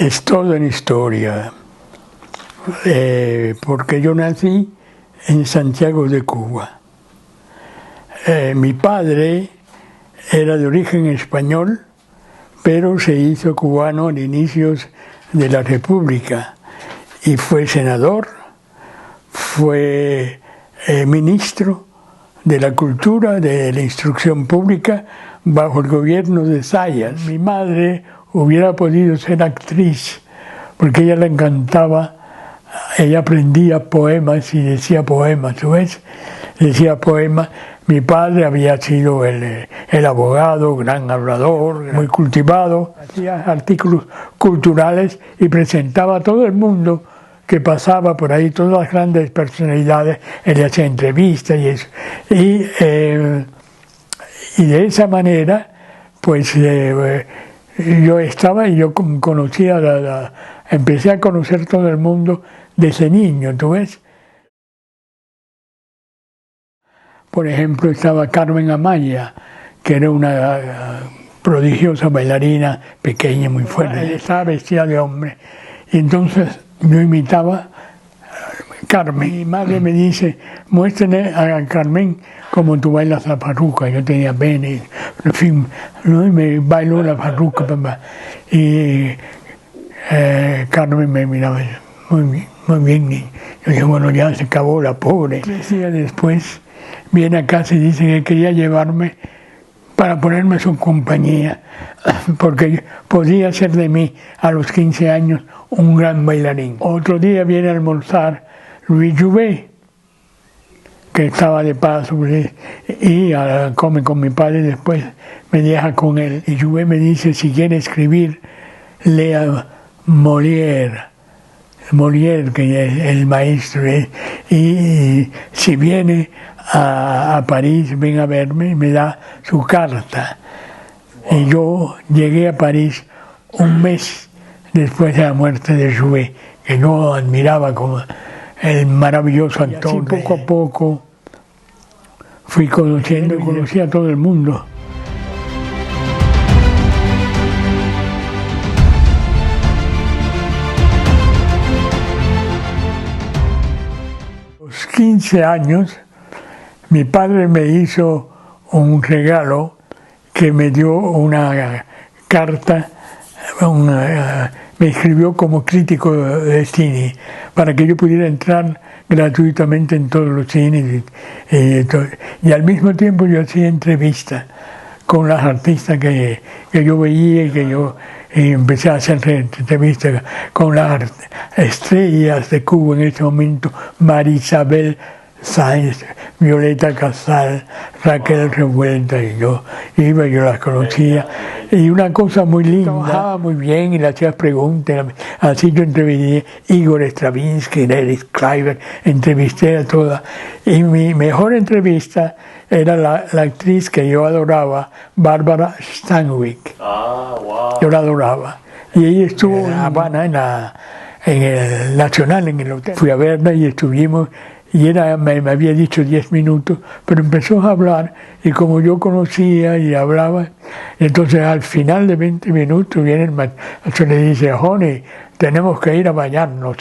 Es toda una historia, porque yo nací en Santiago de Cuba. Mi padre era de origen español, pero se hizo cubano en inicios de la República y fue senador, fue ministro de la Cultura, de la Instrucción Pública, bajo el gobierno de Zayas. Mi madre hubiera podido ser actriz, porque a ella le encantaba, ella aprendía poemas y decía poemas, ¿ves? Decía poemas. Mi padre había sido el abogado, gran hablador, muy cultivado, hacía artículos culturales y presentaba a todo el mundo que pasaba por ahí, todas las grandes personalidades, él hacía entrevistas y eso. Y de esa manera, pues yo estaba y yo conocía, empecé a conocer todo el mundo desde niño, ¿tú ves? Por ejemplo, estaba Carmen Amaya, que era una prodigiosa bailarina, pequeña, muy fuerte. Ella estaba vestida de hombre. Y entonces yo imitaba a Carmen. Mi madre me dice, muéstrame a Carmen como tú bailas la farruca. Yo tenía pena, en fin, ¿no? Y me bailó la farruca, papá. Y Carmen me miraba muy bien. Y yo dije, bueno, ya se acabó la pobre. 3 días después viene a casa y dice que quería llevarme para ponerme su compañía, porque podía ser de mí a los 15 años un gran bailarín. Otro día viene a almorzar Luis Jouvet, que estaba de paso, y come con mi padre, después me deja con él. Y Jouvet me dice, si quiere escribir, lea Molière, que es el maestro, y si viene a París, ven a verme, y me da su carta. Wow. Y yo llegué a París un mes después de la muerte de Jouvet, que yo admiraba como el maravilloso actor. Y así poco a poco fui conociendo y conocí a todo el mundo. A los 15 años, mi padre me hizo un regalo que me dio una carta, me escribió como crítico de cine, para que yo pudiera entrar gratuitamente en todos los cines. Y al mismo tiempo yo hacía entrevistas con las artistas que yo veía y que yo empecé a hacer entrevistas con las estrellas de Cuba en ese momento, Marisabel Sáenz, Violeta Casal, Raquel Revuelta, y yo las conocía. Y una cosa muy linda, trabajaba muy bien y le hacías preguntas. Así yo entrevisté a Igor Stravinsky, Eric Kleiber, entrevisté a todas. Y mi mejor entrevista era la actriz que yo adoraba, Bárbara Stanwyck. Wow. Yo la adoraba. Y ella estuvo en La Habana, en el Nacional, en el hotel. Fui a verla y estuvimos. Y me había dicho 10 minutos, pero empezó a hablar, y como yo conocía y hablaba, entonces al final de 20 minutos viene el maestro y le dice, Joni, tenemos que ir a bañarnos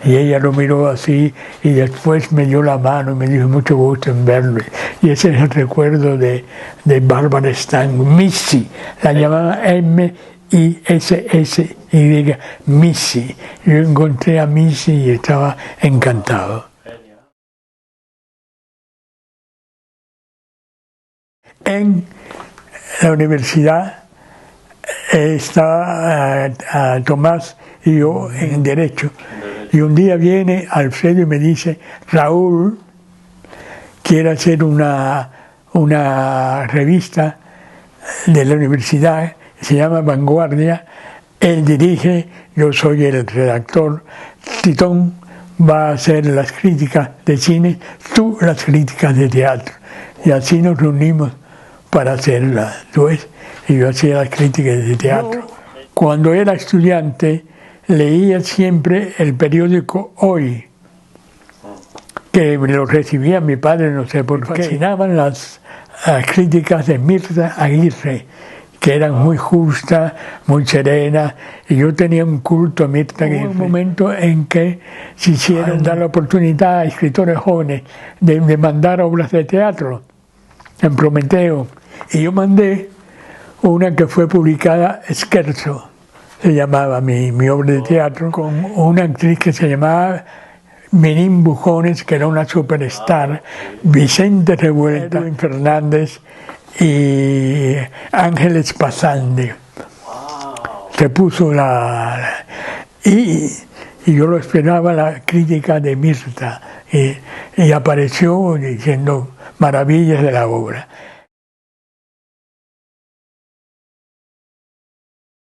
y ella lo miró así, y después me dio la mano y me dijo, mucho gusto en verlo. Y ese es el recuerdo de Bárbara Stanwyck, Missy, la llamaba Missy, Missy. Yo encontré a Missy y estaba encantado. En la universidad estaba Tomás y yo en Derecho. Y un día viene Alfredo y me dice, Raúl quiere hacer una revista de la universidad, se llama Vanguardia. Él dirige, yo soy el redactor. Titón va a hacer las críticas de cine, tú las críticas de teatro. Y así nos reunimos para hacerla, ¿tú ves? Y yo hacía las críticas de teatro. Cuando era estudiante, leía siempre el periódico Hoy, que lo recibía mi padre, no sé por qué. Me fascinaban las críticas de Mirta Aguirre, que eran muy justas, muy serenas, y yo tenía un culto a Mirta. Hubo un momento en que se hicieron dar la oportunidad a escritores jóvenes de mandar obras de teatro en Prometeo, y yo mandé una que fue publicada, Scherzo, se llamaba mi obra de teatro, con una actriz que se llamaba Menín Bujones, que era una superstar, Vicente Revuelta, Edwin Fernández y Ángeles Pasande. Se puso y yo lo esperaba, la crítica de Mirta, y apareció diciendo maravillas de la obra.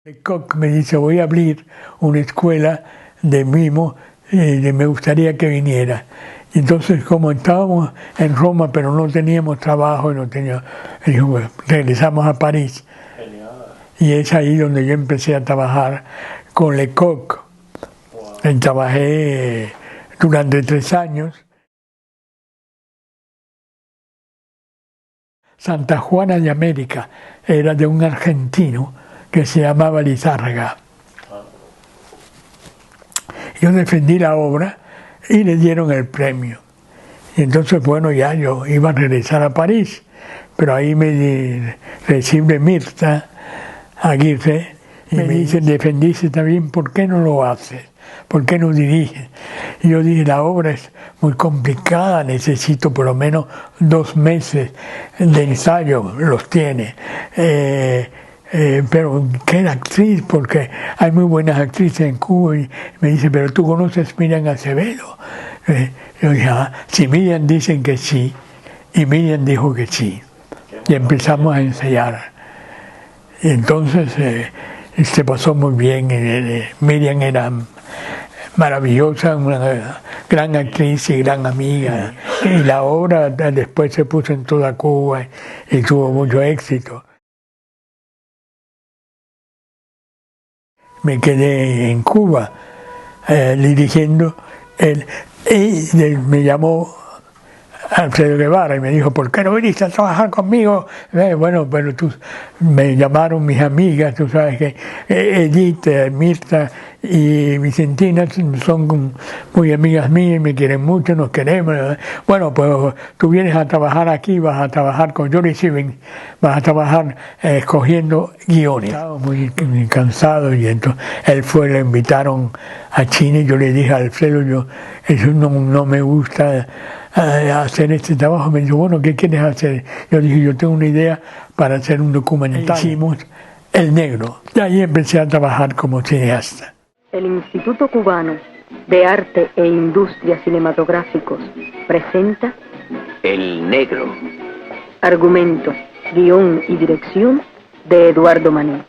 Lecoq me dice, voy a abrir una escuela de mimo, me gustaría que viniera. Entonces, como estábamos en Roma, pero no teníamos trabajo, dijo, bueno, regresamos a París. Genial. Y es ahí donde yo empecé a trabajar con Lecoq. Wow. Trabajé durante 3 años. Santa Juana de América era de un argentino que se llamaba Lizárraga. Yo defendí la obra y le dieron el premio. Y entonces, bueno, ya yo iba a regresar a París, pero ahí me recibe Mirta Aguirre y me dice, defendiste también, ¿por qué no lo haces? ¿Por qué no diriges? Y yo dije, la obra es muy complicada, necesito por lo menos 2 meses de ensayo, los tiene. Pero ¿qué actriz? Porque hay muy buenas actrices en Cuba. Y me dice, pero tú conoces a Miriam Acevedo. Yo dije, si Miriam dicen que sí, y Miriam dijo que sí. Y empezamos a ensayar. Y entonces se pasó muy bien. Miriam era maravillosa, una gran actriz y gran amiga. Y la obra después se puso en toda Cuba y tuvo mucho éxito. Me quedé en Cuba dirigiendo, y me llamó Alfredo Guevara y me dijo, ¿por qué no viniste a trabajar conmigo? Bueno, pero me llamaron mis amigas, tú sabes que Edith, Mirta y Vicentina son muy amigas mías, me quieren mucho, nos queremos. Bueno, pues tú vienes a trabajar aquí, vas a trabajar con Johnny Steven, vas a trabajar escogiendo guiones. Estaba muy cansado y entonces él fue, le invitaron a China y yo le dije a Alfredo, eso no me gusta hacer este trabajo. Me dijo, bueno, ¿qué quieres hacer? Yo dije, yo tengo una idea para hacer un documental. Hicimos El Negro. Y ahí empecé a trabajar como cineasta. El Instituto Cubano de Arte e Industrias Cinematográficos presenta El Negro. Argumento, guión y dirección de Eduardo Maní.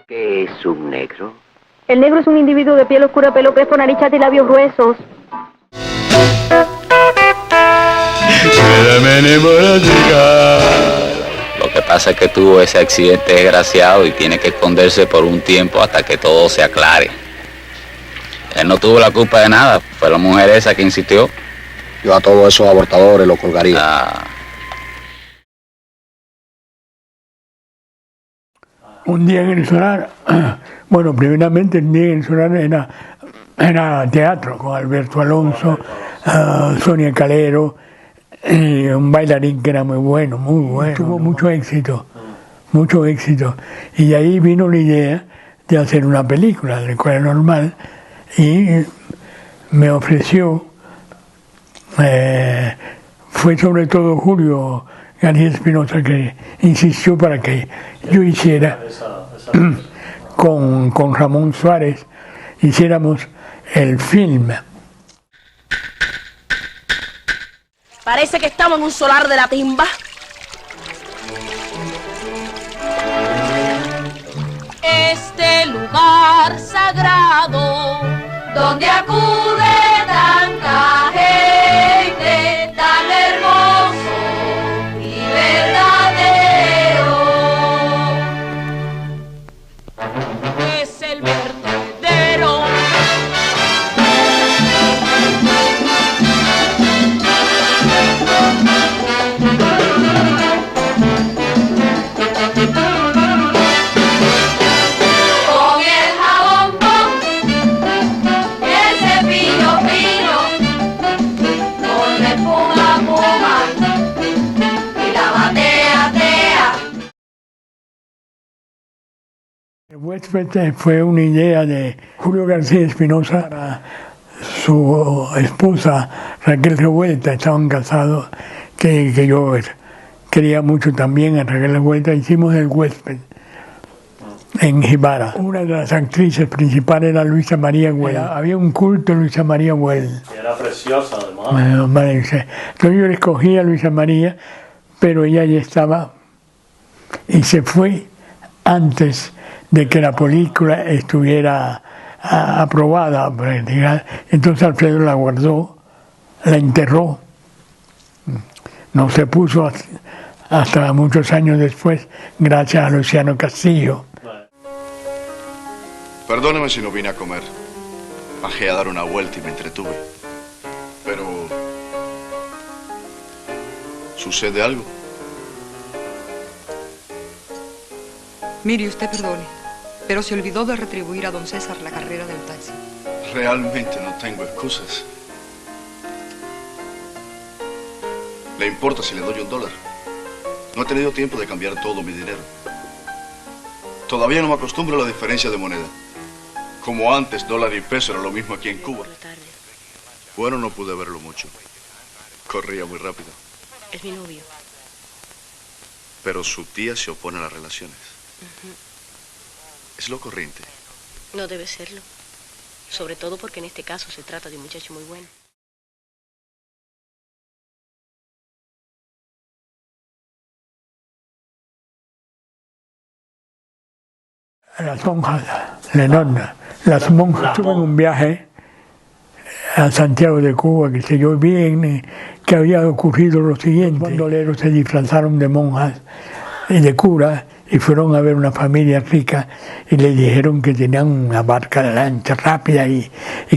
¿Qué es un negro? El negro es un individuo de piel oscura, pelo crespo, nariz chata y labios gruesos. Lo que pasa es que tuvo ese accidente desgraciado y tiene que esconderse por un tiempo hasta que todo se aclare. Él no tuvo la culpa de nada, fue la mujer esa que insistió. Yo a todos esos abortadores los colgaría. Un día en el Solar, bueno, primeramente el día en el Solar era teatro con Alberto Alonso, Sonia Calero, un bailarín que era muy bueno. Tuvo mucho éxito. Y de ahí vino la idea de hacer una película de la Escuela Normal y me ofreció, fue sobre todo Julio García Espinosa que insistió para que yo hiciera con Ramón Suárez, hiciéramos el film. Parece que estamos en un solar de la timba. Este lugar sagrado donde acude tanta gente, tan hermoso y verdadero, es el vertedero. El huésped fue una idea de Julio García Espinosa para su esposa Raquel Revuelta. Estaban casados, que yo quería mucho también a Raquel Revuelta. Hicimos El huésped en Jibara. Una de las actrices principales era Luisa María Güell. Había un culto a Luisa María Güell. Era preciosa, además. Entonces yo le escogí a Luisa María, pero ella ya estaba y se fue antes de que la película estuviera aprobada. Entonces Alfredo la guardó, la enterró. No se puso hasta muchos años después, gracias a Luciano Castillo. Perdóneme si no vine a comer. Bajé a dar una vuelta y me entretuve. Pero... ¿sucede algo? Mire, usted perdone, pero se olvidó de retribuir a don César la carrera del taxi. Realmente no tengo excusas. ¿Le importa si le doy $1? No he tenido tiempo de cambiar todo mi dinero. Todavía no me acostumbro a la diferencia de moneda. Como antes, dólar y peso era lo mismo aquí en Cuba. Bueno, no pude verlo mucho. Corría muy rápido. Es mi novio. Pero su tía se opone a las relaciones. Es lo corriente. No debe serlo. Sobre todo porque en este caso se trata de un muchacho muy bueno. Las monjas, las monjas, tuve un viaje a Santiago de Cuba, que sé yo bien, que había ocurrido lo siguiente. Los bandoleros se disfrazaron de monjas y de curas y fueron a ver una familia rica y le dijeron que tenían una barca de lancha rápida y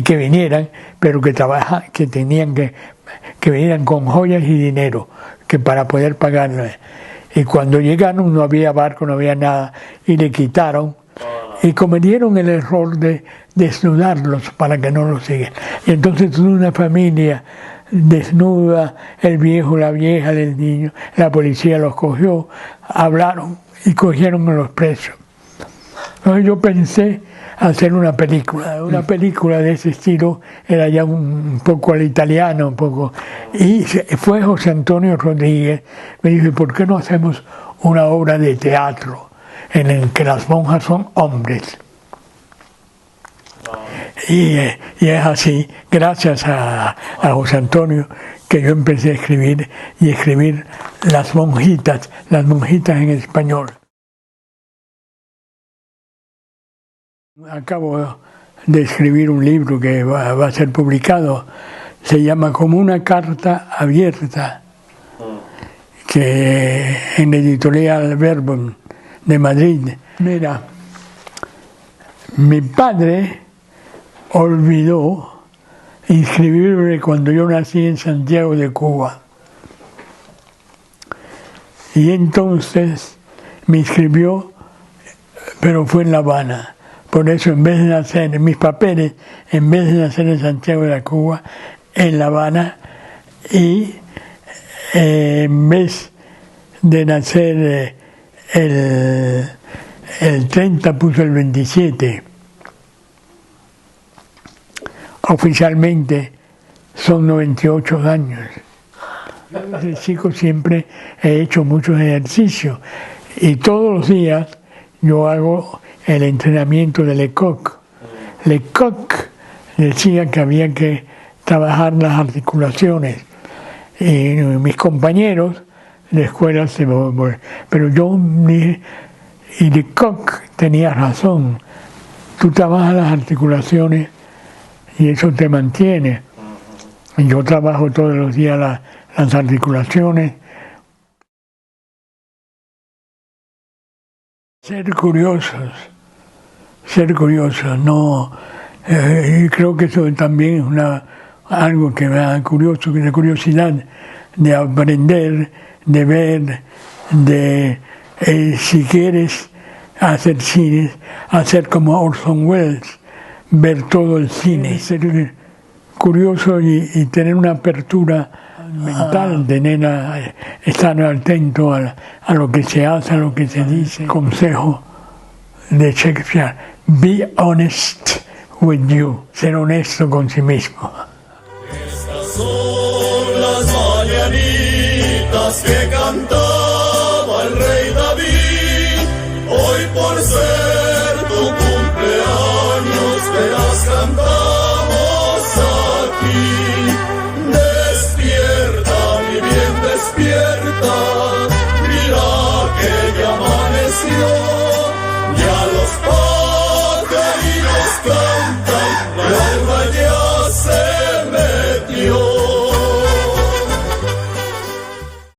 que vinieran, pero que tenían que vinieran con joyas y dinero, que para poder pagarlo. Y cuando llegaron no había barco, no había nada, y le quitaron. Y cometieron el error de desnudarlos para que no los sigan. Y entonces toda una familia desnuda, el viejo, la vieja, el niño, la policía los cogió, hablaron y cogieron a los presos. Entonces yo pensé hacer una película de ese estilo, era ya un poco al italiano, un poco. Y fue José Antonio Rodríguez, me dijo, ¿por qué no hacemos una obra de teatro en el que las monjas son hombres? Y es así, gracias a José Antonio, que yo empecé a escribir las monjitas en español. Acabo de escribir un libro que va a ser publicado, se llama Como una carta abierta, que en la editorial Verbum de Madrid. Mira, mi padre olvidó inscribirme cuando yo nací en Santiago de Cuba. Y entonces me inscribió, pero fue en La Habana. Por eso, en vez de nacer en mis papeles, en vez de nacer en Santiago de Cuba, en La Habana, y en vez de nacer el 30 puso el 27. Oficialmente son 98 años. Yo desde chico siempre he hecho muchos ejercicios y todos los días yo hago el entrenamiento de Lecoq. Lecoq decía que había que trabajar las articulaciones y mis compañeros de escuela pero yo dije, y Lecoq tenía razón, tú trabajas las articulaciones y eso te mantiene. Y yo trabajo todos los días las articulaciones. Ser curiosos, no, creo que eso también es algo que me da curioso, que es la curiosidad de aprender, de ver, si quieres hacer cine, hacer como Orson Welles, ver todo el cine, ser curioso y tener una apertura mental, estar atento a lo que se hace, a lo que se dice. Consejo de Shakespeare, be honest with you, ser honesto con sí mismo. Estas son las mañanitas que cantamos.